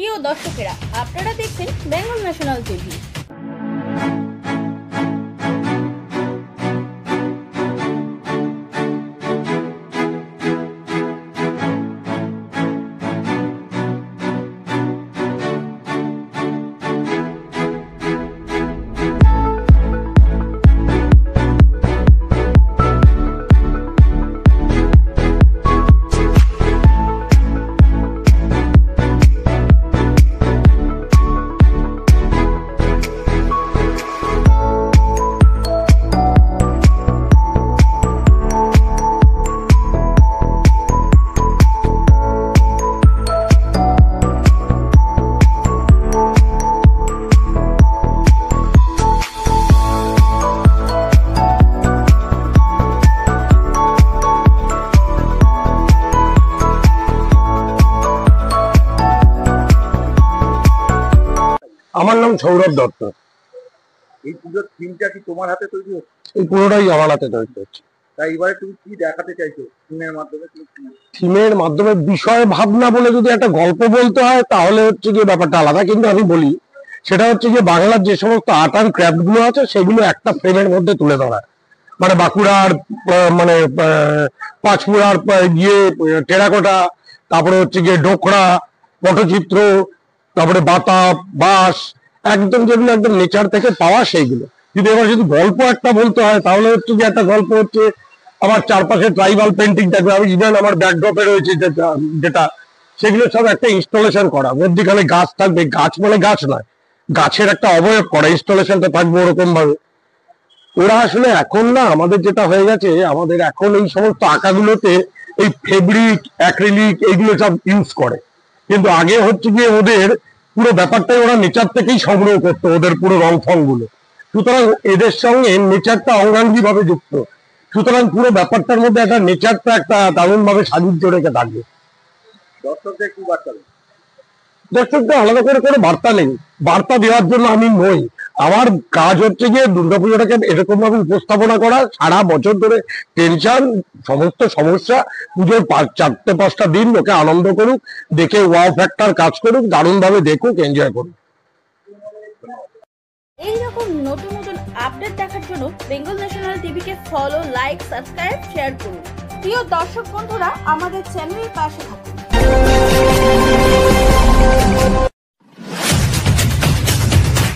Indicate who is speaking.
Speaker 1: প্রিয় দর্শকেরা, আপনারা দেখছেন বেঙ্গল ন্যাশনাল টিভি।
Speaker 2: আমার নাম সৌরভ দত্ত।
Speaker 3: এই পুজোর থিমটা কি তোমার হাতে তৈরি হচ্ছে?
Speaker 2: এই পুরোটাই আমার হাতে তৈরি হচ্ছে।
Speaker 3: তাই এবারে তুমি কি দেখাতে চাইছো থিমের মাধ্যমে?
Speaker 2: থিমের মাধ্যমে বিষয় ভাবনা বলে যদি একটা গল্প বলতে হয় তাহলে হচ্ছে গিয়ে ব্যাপারটা আলাদা, কিন্তু আমি বলি সেটা হচ্ছে যে বাংলার যে সমস্ত আর্ট অ্যান্ড ক্রাফট গুলো আছে সেগুলো একটা ফ্রেমের মধ্যে তুলে ধরা, মানে বাঁকুড়ার মানে পাঁচপুরার গিয়ে টেরাকোটা, তারপরে হচ্ছে গিয়ে ডোকরা, পটচিত্র, তারপরে বাতা বাঁশ, একদম যেগুলো একদম নেচার থেকে পাওয়া সেইগুলো। যদি এবার যদি গল্প একটা বলতে হয় তাহলে হচ্ছে যে একটা গল্প হচ্ছে আমার চারপাশে ট্রাইবাল পেন্টিং থাকবে, আমি ইভেন আমার ব্যাকড্রপে রয়েছে যেটা সেগুলো সব একটা ইনস্টলেশন করা, মধ্যখানে গাছ থাকবে, গাছ মানে গাছ নয়, গাছের একটা অবয়ব করা, ইনস্টলেশনটা থাকবে ওরকম ভাবে। ওরা আসলে এখন না, আমাদের যেটা হয়ে গেছে, আমাদের এখন এই সমস্ত আঁকাগুলোতে এই ফেব্রিক অ্যাক্রিলিক এইগুলো সব ইউজ করে, কিন্তু আগে হচ্ছে গিয়ে ওদের পুরো ব্যাপারটাই ওরা নেচার থেকেই সংগ্রহ করতো, ওদের পুরো রং ফং গুলো। সুতরাং এদের সঙ্গে নেচারটা অঙ্গাঙ্গি ভাবে যুক্ত, সুতরাং পুরো ব্যাপারটার মধ্যে একটা নেচারটা একটা দারুণ ভাবে সাযুজ্য রেখে থাকবে।
Speaker 3: দর্শকদের কি বার্তা দেবে?
Speaker 2: দর্শকদের আলাদা করে কোনো বার্তা নেই, বার্তা দেওয়ার জন্য আমি নই। আমার কাজ হচ্ছে গিয়ে দুর্গাপুজোটাকে এরকম ভাবে উপস্থাপনা করা, সারা বছর ধরে টেনশন, সমস্ত সমস্যা, পুজোর 4-5টা দিন লোকে আনন্দ করুক, দেখে ওয়াও ফ্যাক্টর কাজ করুক, দারুণ ভাবে দেখুক, এনজয় করুক।
Speaker 1: এইরকম নতুন নতুন আপডেট দেখার জন্য বেঙ্গল ন্যাশনাল টিভিকে ফলো, লাইক, সাবস্ক্রাইব, শেয়ার করুন। প্রিয় দর্শক বন্ধুরা, আমাদের চ্যানেলের পাশে থাকুন।